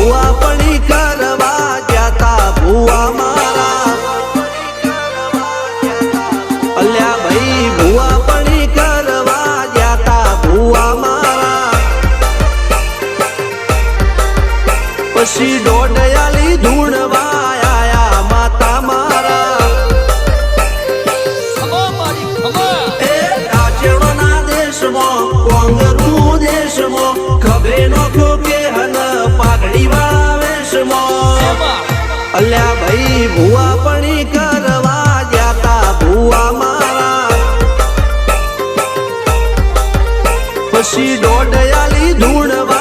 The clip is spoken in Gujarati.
ભૂવા પણી કરવા જાતા ભૂવા મારા અલ્યા ભાઈ ભૂવા પણી કરવા જાતા ભૂવા મારા પછી દોડયાલી ધૂણવા આયા માતા મારા કોંગરું દેશમાં ખભે નો ખોકે હન પાઘડી વાવેશમાં અલ્યા ભાઈ ભૂવા પણી કરવા જાતા ભૂવા મારા પછી દોડયાલી ધૂણવા